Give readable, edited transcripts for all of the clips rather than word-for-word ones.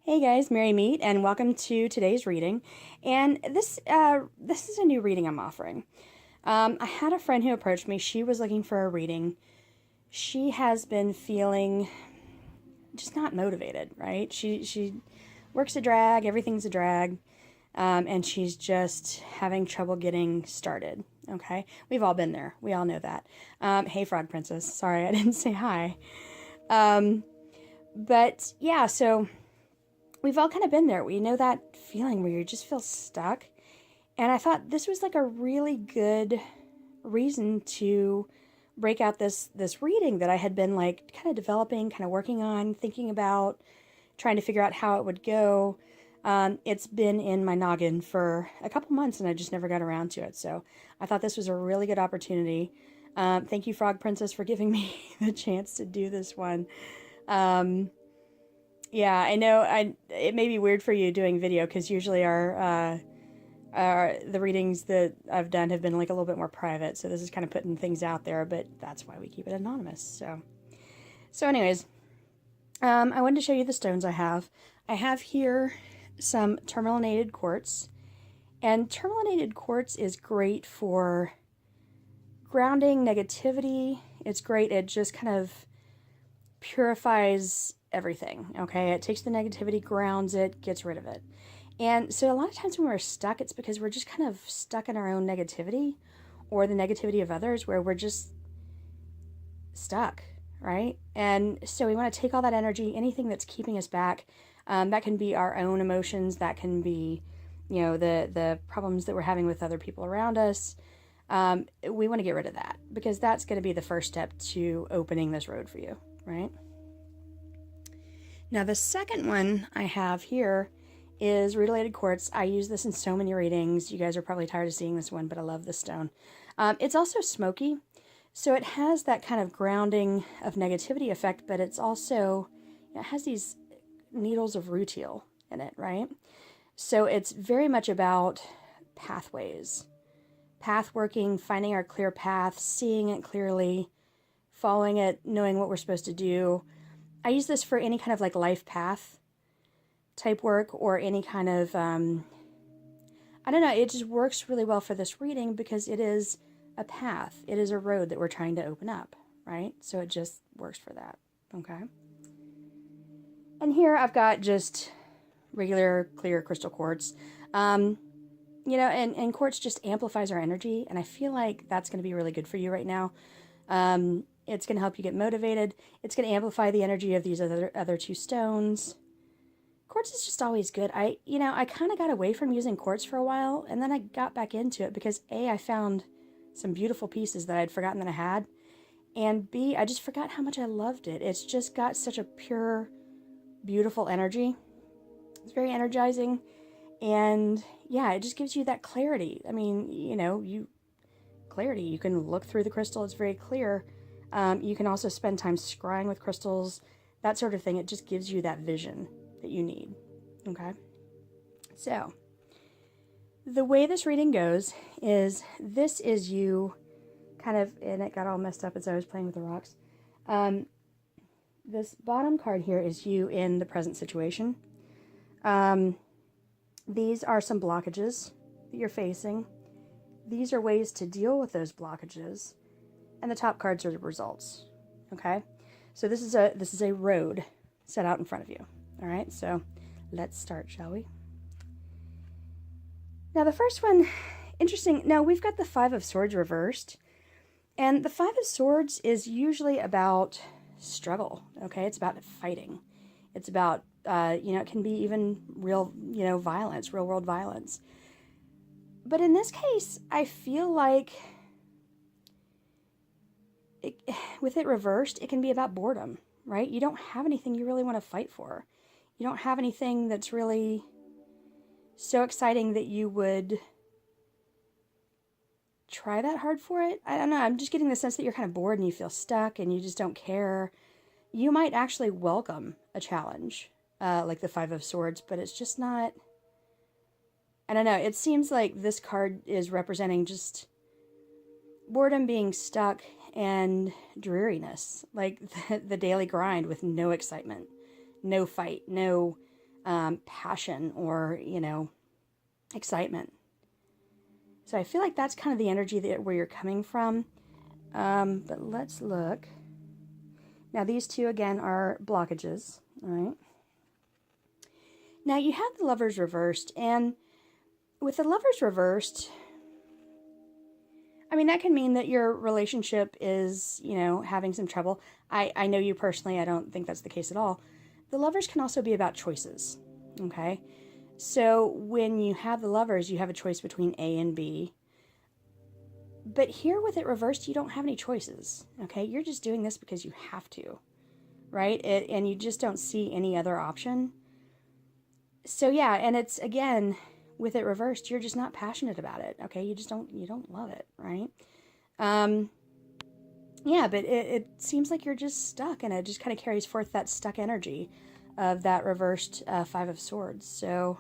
Hey guys, Mary Meet, and welcome to today's reading. And this is a new reading I'm offering. I had a friend who approached me. She was looking for a reading. She has been feeling just not motivated, right? She works a drag, everything's a drag, and she's just having trouble getting started. Okay, we've all been there. We all know that. Hey, Frog Princess. Sorry, I didn't say hi. But yeah, so we've all kind of been there. We know that feeling where you just feel stuck. And I thought this was like a really good reason to break out this reading that I had been like kind of developing, kind of working on, thinking about, trying to figure out how it would go. It's been in my noggin for a couple months and I just never got around to it. So I thought this was a really good opportunity. Thank you, Frog Princess, for giving me the chance to do this one. Yeah, I know. It may be weird for you doing video because usually our the readings that I've done have been like a little bit more private. So this is kind of putting things out there, but that's why we keep it anonymous. So anyways, I wanted to show you the stones I have. I have here some tourmalinated quartz, and tourmalinated quartz is great for grounding negativity. It's great. It just kind of purifies everything, okay? It takes the negativity, grounds it, gets rid of it. And so a lot of times when we're stuck, it's because we're just kind of stuck in our own negativity or the negativity of others where we're just stuck, right? And so we want to take all that energy, anything that's keeping us back. That can be our own emotions. That can be, the problems that we're having with other people around us. We want to get rid of that because that's going to be the first step to opening this road for you, right? Now, the second one I have here is rutilated quartz. I use this in so many readings. You guys are probably tired of seeing this one, but I love this stone. It's also smoky, so it has that kind of grounding of negativity effect, but it has these needles of rutile in it, right? So it's very much about pathways, path working, finding our clear path, seeing it clearly, following it, knowing what we're supposed to do. I use this for any kind of like life path type work or any kind of, I don't know, it just works really well for this reading because it is a path. It is a road that we're trying to open up, right? So it just works for that, okay? And here I've got just regular clear crystal quartz. And quartz just amplifies our energy, and I feel like that's going to be really good for you right now. It's going to help you get motivated. It's going to amplify the energy of these other two stones. Quartz is just always good. I kind of got away from using quartz for a while, and then I got back into it because A, I found some beautiful pieces that I'd forgotten that I had, and B, I just forgot how much I loved it. It's just got such a pure, beautiful energy. It's very energizing, and yeah, it just gives you that clarity. I mean, clarity. You can look through the crystal. It's very clear. You can also spend time scrying with crystals, that sort of thing. It just gives you that vision that you need. Okay? So, the way this reading goes is this is you kind of, and it got all messed up as I was playing with the rocks. This bottom card here is you in the present situation. These are some blockages that you're facing. These are ways to deal with those blockages. And the top cards are the results. Okay? So this is a road set out in front of you. All right? So let's start, shall we? Now the first one, interesting. Now we've got the Five of Swords reversed. And the Five of Swords is usually about struggle. Okay? It's about fighting. It's about, it can be even real, violence, real world violence. But in this case, I feel like with it reversed, it can be about boredom, right? You don't have anything you really want to fight for. You don't have anything that's really so exciting that you would try that hard for it. I don't know. I'm just getting the sense that you're kind of bored and you feel stuck and you just don't care. You might actually welcome a challenge, like the Five of Swords, but it's just not... I don't know. It seems like this card is representing just boredom, being stuck, and dreariness. Like the daily grind with no excitement, no fight, no passion or, excitement. So I feel like that's kind of the energy where you're coming from. But let's look. Now these two, again, are blockages, all right? Now you have the Lovers reversed, and with the Lovers reversed, I mean, that can mean that your relationship is, having some trouble. I know you personally, I don't think that's the case at all. The Lovers can also be about choices, okay? So when you have the Lovers, you have a choice between A and B. But here with it reversed, you don't have any choices, okay? You're just doing this because you have to, right? And you just don't see any other option. So yeah, and it's, again, with it reversed, you're just not passionate about it, okay? You don't love it, right? Yeah, but it seems like you're just stuck, and it just kind of carries forth that stuck energy of that reversed Five of Swords. So,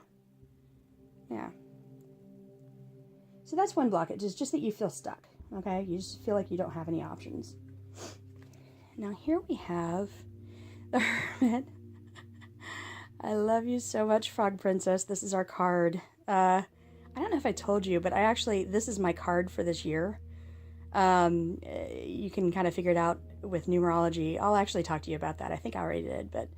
yeah. So that's one blockage, is just that you feel stuck, okay? You just feel like you don't have any options. Now here we have the Hermit. I love you so much, Frog Princess. This is our card. I don't know if I told you, but this is my card for this year. You can kind of figure it out with numerology. I'll actually talk to you about that. I think I already did, but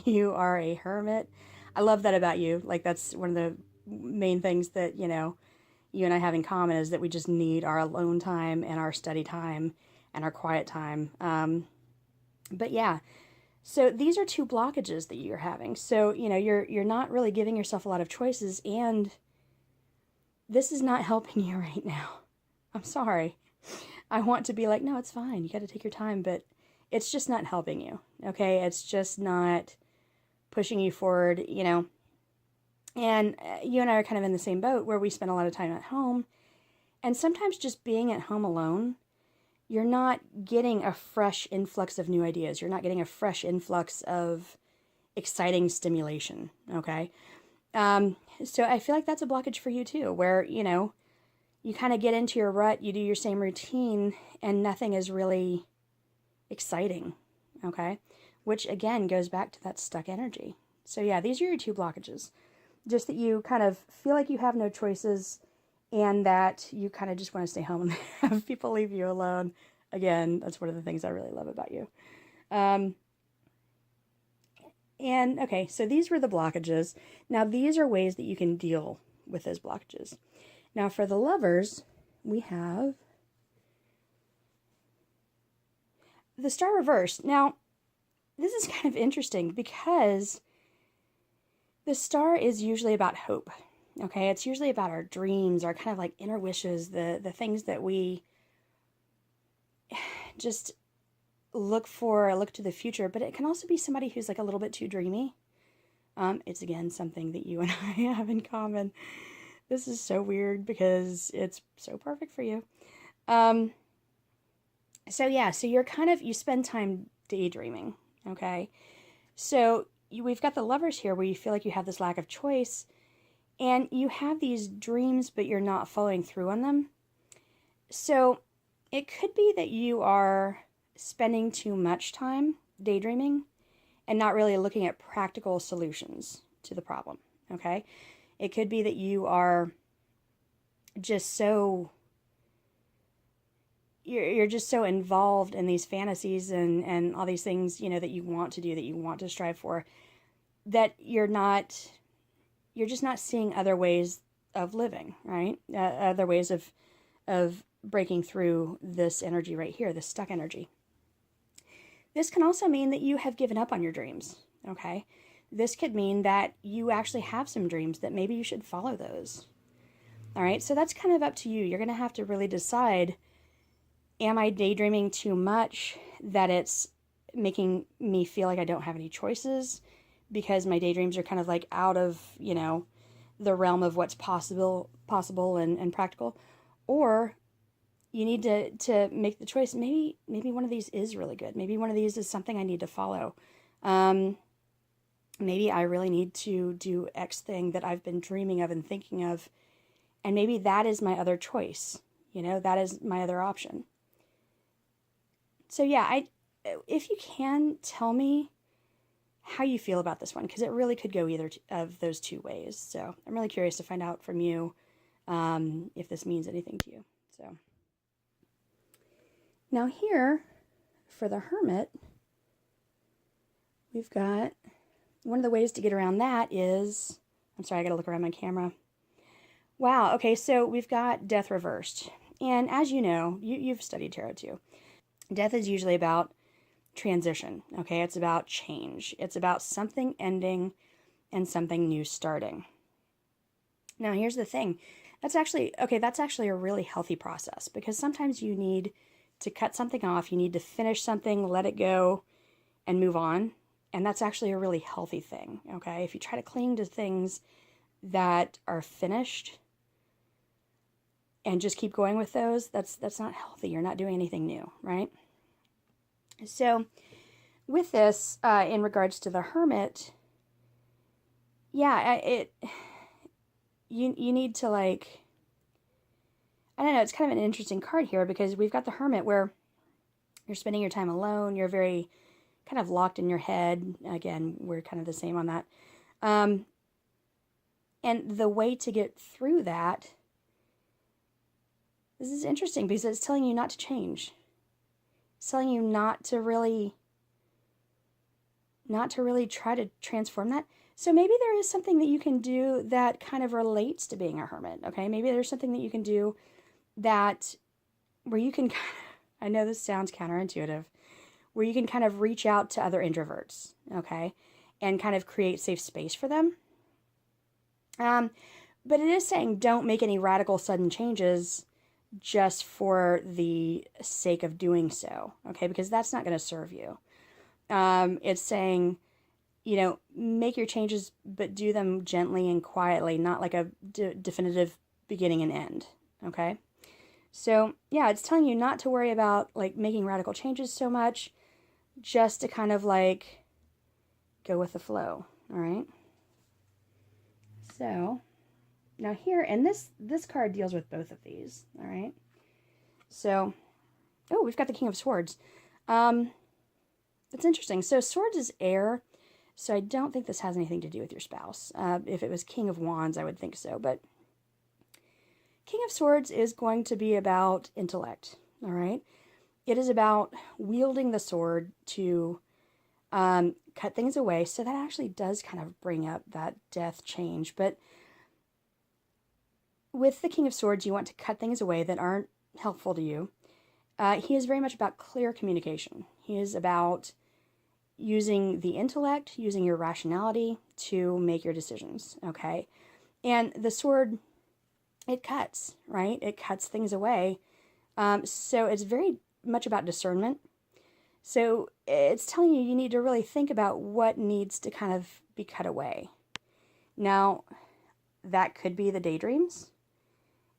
you are a hermit. I love that about you. Like, that's one of the main things that, you and I have in common, is that we just need our alone time and our study time and our quiet time. But yeah, so these are two blockages that you're having. So, you're not really giving yourself a lot of choices, and this is not helping you right now. I'm sorry. I want to be like, no, it's fine. You got to take your time, but it's just not helping you. Okay. It's just not pushing you forward, and you and I are kind of in the same boat, where we spend a lot of time at home, and sometimes just being at home alone, you're not getting a fresh influx of new ideas. You're not getting a fresh influx of exciting stimulation. Okay. So I feel like that's a blockage for you too, where, you kind of get into your rut, you do your same routine, and nothing is really exciting, okay? Which, again, goes back to that stuck energy. So yeah, these are your two blockages. Just that you kind of feel like you have no choices, and that you kind of just want to stay home and have people leave you alone. Again, that's one of the things I really love about you. And, okay, so these were the blockages. Now, these are ways that you can deal with those blockages. Now, for the Lovers, we have the Star reversed. Now, this is kind of interesting, because the Star is usually about hope, okay? It's usually about our dreams, our kind of like inner wishes, the things that we just look to the future. But it can also be somebody who's like a little bit too dreamy. It's, again, something that you and I have in common. This is so weird because it's so perfect for you. So yeah, so you spend time daydreaming, okay? So we've got the Lovers here, where you feel like you have this lack of choice, and you have these dreams, but you're not following through on them. So it could be that you are spending too much time daydreaming and not really looking at practical solutions to the problem, okay? It could be that you are just you're just so involved in these fantasies and all these things, that you want to do, that you want to strive for, that you're just not seeing other ways of living, right? Other ways of breaking through this energy right here, this stuck energy. This can also mean that you have given up on your dreams, okay? This could mean that you actually have some dreams, that maybe you should follow those. All right, so that's kind of up to you. You're going to have to really decide, am I daydreaming too much, that it's making me feel like I don't have any choices, because my daydreams are kind of like out of, the realm of what's possible and practical? Or you need to make the choice, maybe one of these is really good. Maybe one of these is something I need to follow. Maybe I really need to do X thing that I've been dreaming of and thinking of, and maybe that is my other choice. That is my other option. So yeah, if you can tell me how you feel about this one, because it really could go either of those two ways. So I'm really curious to find out from you if this means anything to you. So now here for the Hermit, we've got one of the ways to get around that is, I'm sorry, I got to look around my camera. Wow, okay, so we've got Death reversed. And as you know, you've studied tarot too. Death is usually about transition, okay? It's about change. It's about something ending and something new starting. Now, here's the thing. That's actually a really healthy process, because sometimes you need to cut something off, you need to finish something, let it go, and move on. And that's actually a really healthy thing, okay? If you try to cling to things that are finished and just keep going with those, that's not healthy. You're not doing anything new, right? So with this, in regards to the Hermit, yeah, you need to, like, I don't know, it's kind of an interesting card here, because we've got the Hermit where you're spending your time alone, you're very kind of locked in your head. Again, we're kind of the same on that. And the way to get through that, this is interesting, because it's telling you not to change. It's telling you not to really try to transform that. So maybe there is something that you can do that kind of relates to being a hermit, okay? Maybe there's something that you can do that, where you can, I know this sounds counterintuitive, where you can kind of reach out to other introverts, okay? And kind of create safe space for them. But it is saying don't make any radical sudden changes just for the sake of doing so, okay? Because that's not going to serve you. It's saying, you know, make your changes, but do them gently and quietly, not like a definitive beginning and end, okay? So, yeah, it's telling you not to worry about, like, making radical changes so much, just to kind of, like, go with the flow, all right? So, now here, and this card deals with both of these, all right? So, oh, we've got the King of Swords. That's interesting. So, Swords is air, so I don't think this has anything to do with your spouse. If it was King of Wands, I would think so, but King of Swords is going to be about intellect, all right? It is about wielding the sword to cut things away. So that actually does kind of bring up that death change. But with the King of Swords, you want to cut things away that aren't helpful to you. He is very much about clear communication. He is about using the intellect, using your rationality to make your decisions, okay? And the sword, it cuts, right? It cuts things away. So it's very much about discernment. So it's telling you need to really think about what needs to kind of be cut away. Now, that could be the daydreams.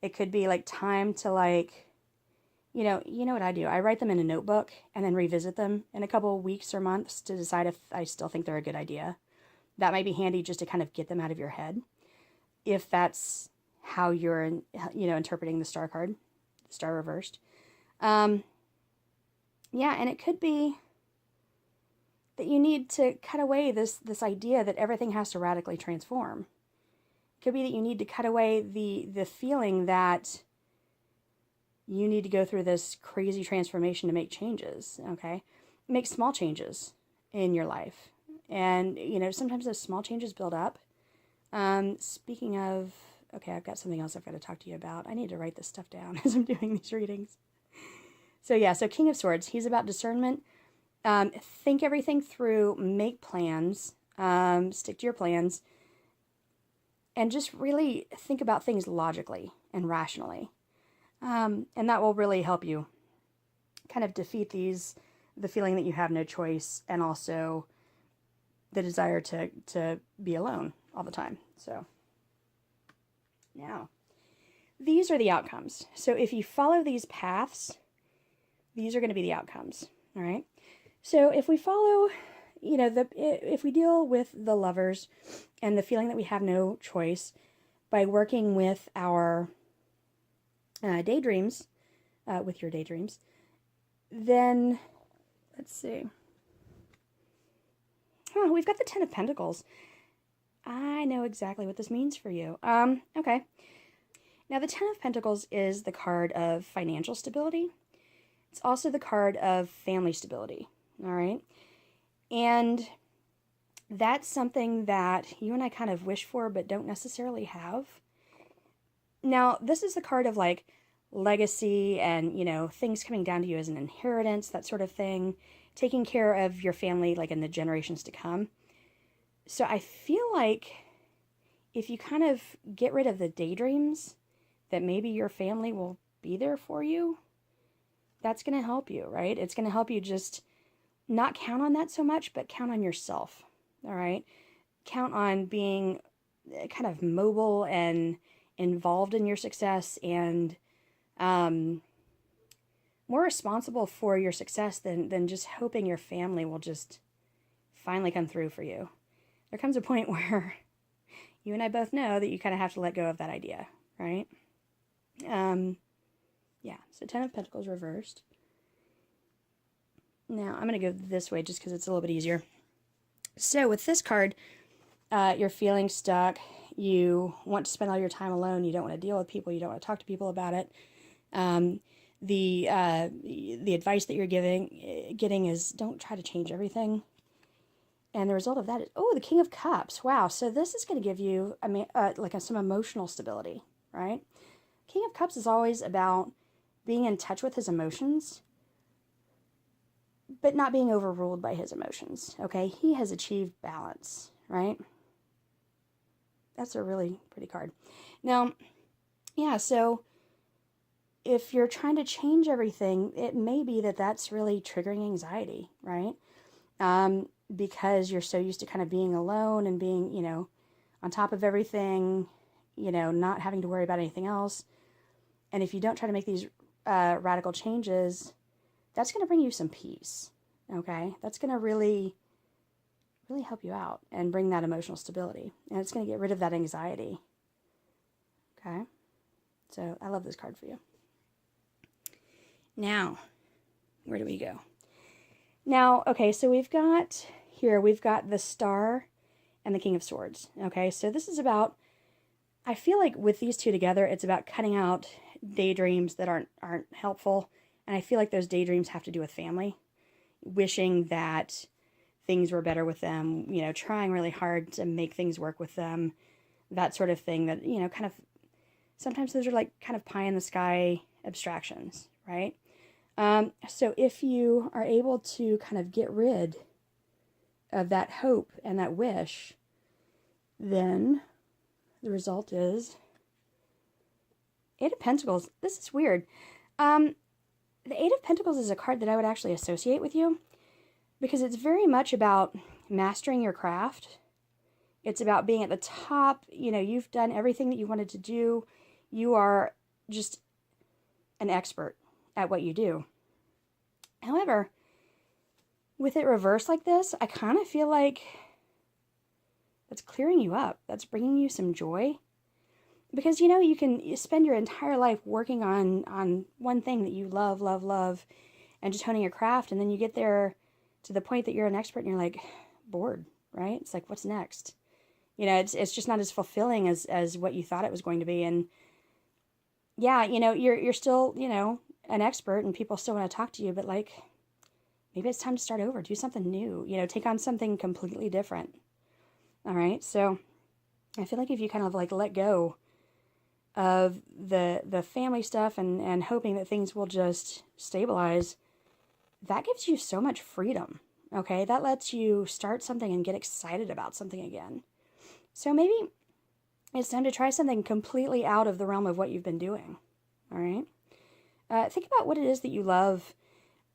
It could be like time to, like, you know what I do? I write them in a notebook and then revisit them in a couple of weeks or months to decide if I still think they're a good idea. That might be handy just to kind of get them out of your head, if that's how you're, interpreting the star card, the star reversed. Yeah, and it could be that you need to cut away this idea that everything has to radically transform. It could be that you need to cut away the feeling that you need to go through this crazy transformation to make changes, okay? Make small changes in your life. And, sometimes those small changes build up. Speaking of, okay, I've got something else I've got to talk to you about. I need to write this stuff down as I'm doing these readings. So King of Swords, he's about discernment. Think everything through, make plans, stick to your plans, and just really think about things logically and rationally. And that will really help you kind of defeat the feeling that you have no choice, and also the desire to be alone all the time. So now, these are the outcomes. So if you follow these paths, these are going to be the outcomes, all right? So if we follow, if we deal with the Lovers and the feeling that we have no choice by working with our daydreams, with your daydreams, then let's see. we've got the Ten of Pentacles. I know exactly what this means for you. Okay. Now, the Ten of Pentacles is the card of financial stability. It's also the card of family stability, all right? And that's something that you and I kind of wish for but don't necessarily have. Now, this is the card of like legacy and, you know, things coming down to you as an inheritance, that sort of thing, taking care of your family like in the generations to come. So I feel like if you kind of get rid of the daydreams that maybe your family will be there for you, that's going to help you, right? It's going to help you just not count on that so much, but count on yourself, all right? Count on being kind of mobile and involved in your success and more responsible for your success than just hoping your family will just finally come through for you. There comes a point where you and I both know that you kind of have to let go of that idea, right? Yeah, so Ten of Pentacles reversed. Now, I'm going to go this way just because it's a little bit easier. So with this card, you're feeling stuck. You want to spend all your time alone. You don't want to deal with people. You don't want to talk to people about it. The advice that you're getting is don't try to change everything. And the result of that is, the King of Cups. Wow. So this is going to give you some emotional stability, right? King of Cups is always about being in touch with his emotions, but not being overruled by his emotions, okay? He has achieved balance, right? That's a really pretty card. Now, yeah, so if you're trying to change everything, it may be that that's really triggering anxiety, right? Because you're so used to kind of being alone and being, you know, on top of everything, you know, not having to worry about anything else. And if you don't try to make these radical changes, that's going to bring you some peace, okay? That's going to really help you out and bring that emotional stability. And it's going to get rid of that anxiety, okay? So I love this card for you. Now, where do we go? Now, okay, so we've got the Star and the King of Swords, okay? So this is about, I feel like with these two together, it's about cutting out daydreams that aren't helpful. And I feel like those daydreams have to do with family, wishing that things were better with them, you know, trying really hard to make things work with them, that sort of thing that, you know, kind of, sometimes those are like kind of pie in the sky abstractions, right? So if you are able to kind of get rid of that hope and that wish, then the result is Eight of Pentacles. This is weird. The Eight of Pentacles is a card that I would actually associate with you because it's very much about mastering your craft. It's about being at the top. You know, you've done everything that you wanted to do. You are just an expert at what you do. However, with it reversed like this, I kind of feel like that's clearing you up. That's bringing you some joy. Because, you know, you spend your entire life working on one thing that you love, and just honing your craft, and then you get there to the point that you're an expert and you're like bored, right? It's like, what's next? You know, it's just not as fulfilling as what you thought it was going to be. And yeah, you know, you're still, you know, an expert and people still want to talk to you, but like maybe it's time to start over, do something new, you know, take on something completely different. All right. So I feel like if you kind of like let go of the family stuff and hoping that things will just stabilize, that gives you so much freedom, okay? That lets you start something and get excited about something again. So maybe it's time to try something completely out of the realm of what you've been doing, all right? Think about what it is that you love.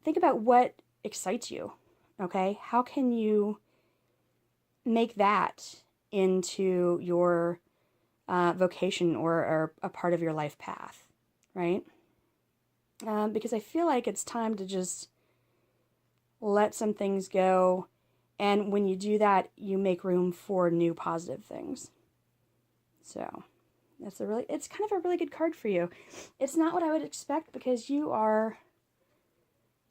Think about what excites you, okay? How can you make that into your vocation or a part of your life path, right? Because I feel like it's time to just let some things go, and when you do that, you make room for new positive things. So it's kind of a really good card for you. It's not what I would expect because I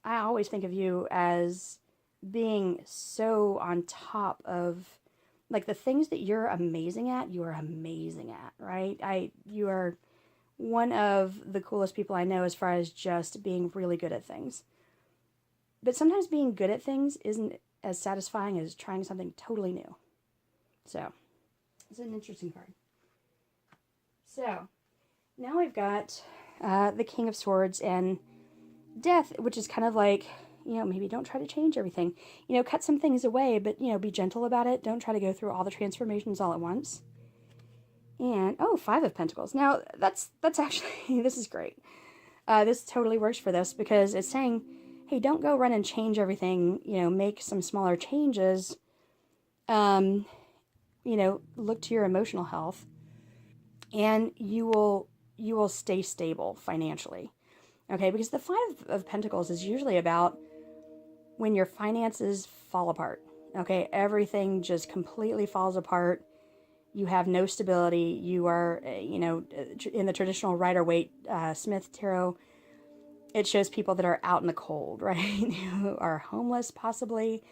always think of you as being so on top of, like, the things that you're amazing at, you are amazing at, right? You are one of the coolest people I know as far as just being really good at things. But sometimes being good at things isn't as satisfying as trying something totally new. So, it's an interesting card. So, now we've got the King of Swords and Death, which is kind of like, maybe don't try to change everything. Cut some things away, but, be gentle about it. Don't try to go through all the transformations all at once. And, Five of Pentacles. Now, that's actually, this is great. This totally works for this because it's saying, hey, don't go run and change everything, make some smaller changes. Look to your emotional health, and you will stay stable financially. Okay, because the Five of Pentacles is usually about when your finances fall apart. Okay, everything just completely falls apart. You have no stability. You are, in the traditional Rider-Waite Smith tarot, it shows people that are out in the cold, right? Who are homeless, possibly,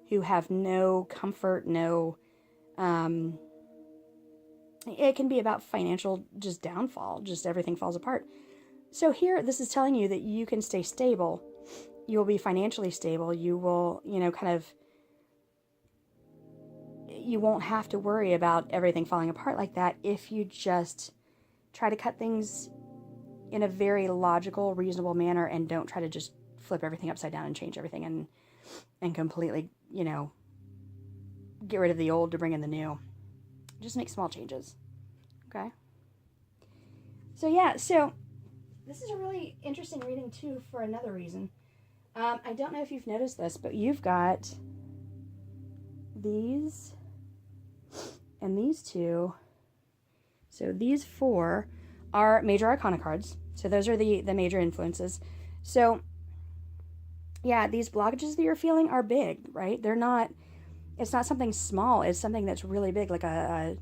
who have no comfort, no. It can be about financial just downfall, just everything falls apart. So here, this is telling you that you can stay stable. You will be financially stable. You will, you won't have to worry about everything falling apart like that if you just try to cut things in a very logical, reasonable manner and don't try to just flip everything upside down and change everything and completely, get rid of the old to bring in the new. Just make small changes. Okay? So this is a really interesting reading too for another reason. I don't know if you've noticed this, but you've got these and these two. So these four are major arcana cards. So those are the major influences. So yeah, these blockages that you're feeling are big, right? It's not something small. It's something that's really big, like a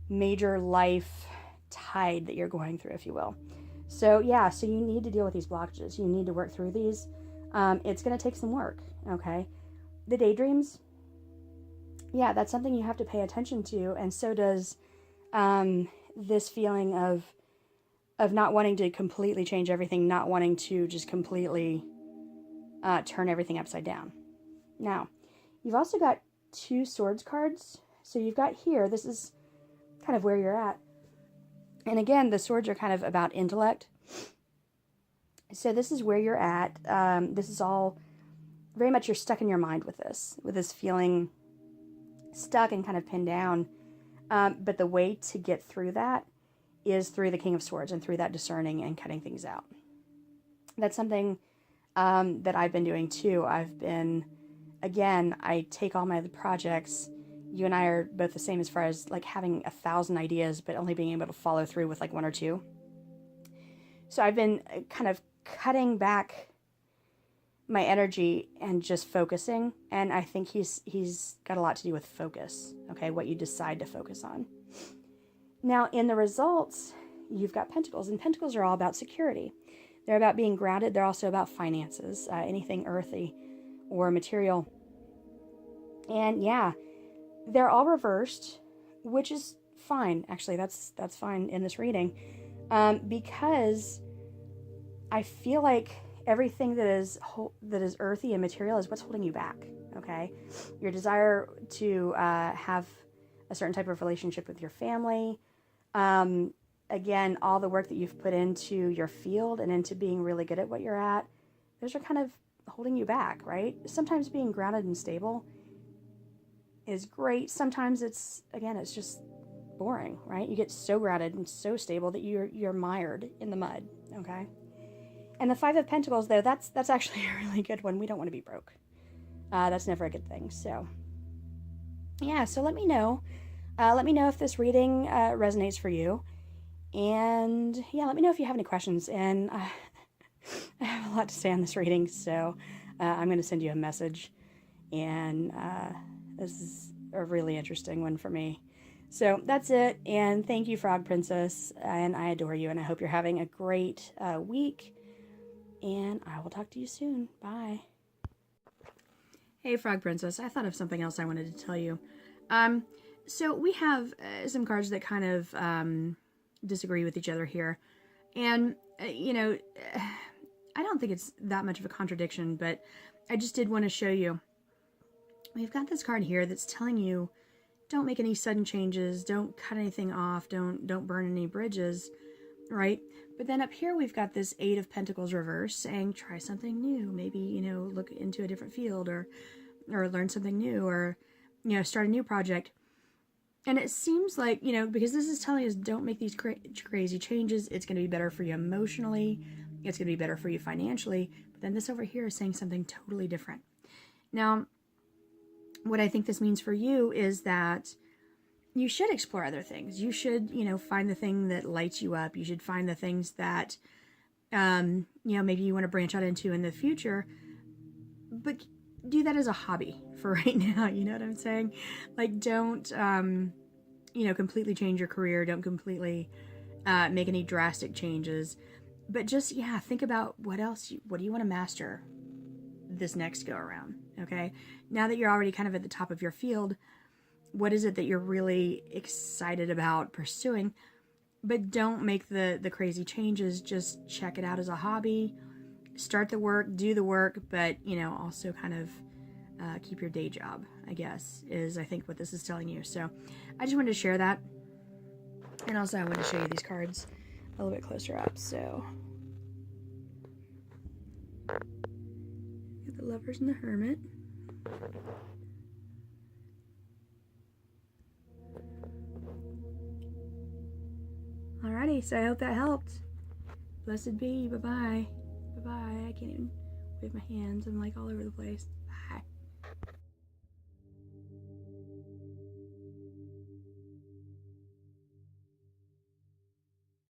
major life tide that you're going through, if you will. So yeah, so you need to deal with these blockages. You need to work through these. It's going to take some work, okay? The daydreams, yeah, that's something you have to pay attention to, and so does this feeling of not wanting to completely change everything, not wanting to just completely turn everything upside down. Now, you've also got two swords cards. So you've got here, this is kind of where you're at. And again, the swords are kind of about intellect. So this is where you're at. This is all very much you're stuck in your mind with this feeling stuck and kind of pinned down. But the way to get through that is through the King of Swords and through that discerning and cutting things out. That's something that I've been doing too. I take all my projects. You and I are both the same as far as like having 1,000 ideas, but only being able to follow through with like one or two. So I've been kind of cutting back my energy and just focusing. And I think he's got a lot to do with focus. Okay, what you decide to focus on. Now, in the results, you've got Pentacles, and Pentacles are all about security. They're about being grounded. They're also about finances, anything earthy or material. And yeah, they're all reversed, which is fine. Actually, that's fine in this reading, because I feel like everything that is earthy and material is what's holding you back. Okay, your desire to have a certain type of relationship with your family. Again, all the work that you've put into your field and into being really good at what you're at, those are kind of holding you back, right? Sometimes being grounded and stable is great. Sometimes it's just boring, right? You get so grounded and so stable that you're mired in the mud, okay? And the Five of Pentacles, though, that's actually a really good one. We don't want to be broke. That's never a good thing. So, yeah, so let me know. Let me know if this reading resonates for you. And, yeah, let me know if you have any questions. And I have a lot to say on this reading, so I'm going to send you a message. And this is a really interesting one for me. So that's it. And thank you, Frog Princess. And I adore you. And I hope you're having a great week. And I will talk to you soon. Bye. Hey, Frog Princess, I thought of something else I wanted to tell you. So we have some cards that kind of disagree with each other here. And, I don't think it's that much of a contradiction, but I just did want to show you. We've got this card here that's telling you, don't make any sudden changes, don't cut anything off, don't burn any bridges, right? But then up here we've got this Eight of Pentacles reverse saying, try something new, maybe, look into a different field or learn something new or, start a new project. And it seems like, because this is telling us don't make these crazy changes, it's going to be better for you emotionally, it's going to be better for you financially. But then this over here is saying something totally different. Now, what I think this means for you is that you should explore other things. You should, find the thing that lights you up. You should find the things that, maybe you want to branch out into in the future. But do that as a hobby for right now. You know what I'm saying? Like, don't, completely change your career. Don't completely make any drastic changes. But just, think about what do you want to master this next go around, okay? Now that you're already kind of at the top of your field, what is it that you're really excited about pursuing? But don't make the crazy changes. Just check it out as a hobby. Start the work, do the work, but, also kind of keep your day job, I guess, is I think what this is telling you. So I just wanted to share that. And also I wanted to show you these cards a little bit closer up. So got the Lovers and the Hermit. Alrighty, so I hope that helped. Blessed be. Bye-bye. Bye-bye. I can't even wave my hands. I'm like all over the place. Bye.